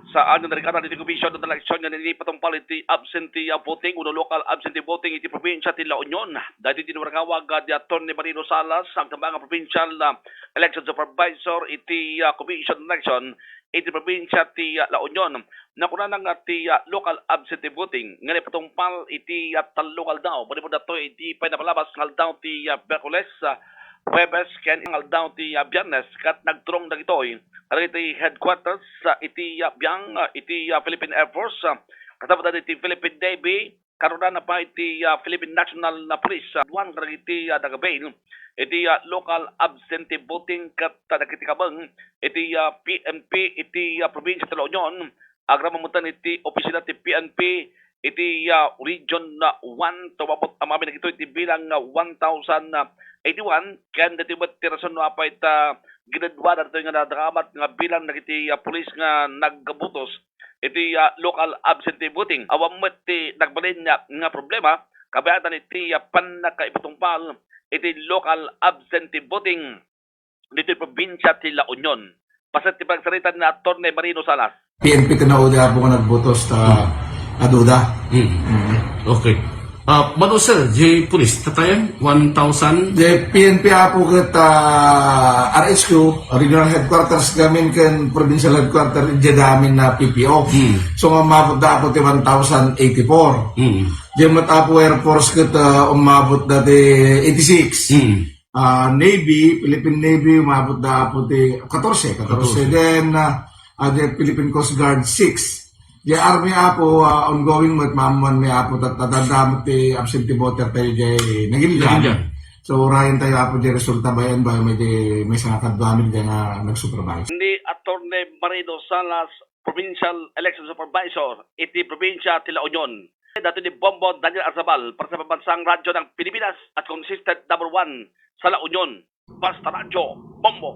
sa anong narikata dito komisyon ng eleksyon nga nini patumpal iti absentee voting uno local absentee voting iti probinsya ti La Union. Dati tinurangawag di Atty. Marino Salas ang mga provincial election supervisor iti commission election iti probinsya ti La Union. Nakuna nga ti local absentee voting nga ni patumpal iti talukal daw. Bali mo dato iti pinapalabas ngal daw ti Berkules Webes ken ingal daw ti Biyernes kat nagturong dagitoy iti headquarters iti Biang iti Philippine Air Force katapos iti Philippine Navy karon na pa iti Philippine National Police duan iti Dagabain iti local absentee voting kat nagkitikabang iti PNP iti probinsya ti La Union agra mamutan iti opisina ti PNP iti region 1 tumabot amami nagito iti bilang 1,081 ken dati bet tirason no apa ita ginadwa dato nga nadakamat nga bilang nagiti pulis nga naggabutos iti local absentee voting awam met ti nagbalin nga problema kabayatan iti panakaibutungpal iti local absentee voting dito probinsya ti La Union. Pasat ti pagsaritan ni Atty. Marino Salas. PNP tinauda po nga nagbotos ta aduda. Okay. Mano sir, J Police, tatayan, 1,000? The PNP po kat RHQ, Regional Headquarters gamin kan Provincial Headquarters jadamin na PPO. So nga mabot da po ti 1,084. Diyan matapo Air Force kat umabot dati 86. Navy, Philippine Navy, umabot da po ti 14. Then, the Philippine Coast Guard 6. The Army apo ongoing mat mamuan may apo tatadamot ti absentee voter tayo jay nagiligan. So rayon tayo apo di resulta bayan ba may sa kadwamin nga nag-supervise. Ni Atty. Marino Salas, Provincial Election Supervisor iti probinsya ti La Union. Dato ni Bombo Daniel Arzabal para sa pambansang radyo ng Pilipinas at consistent number 1 sa La Union. Basta Radyo, Bombo.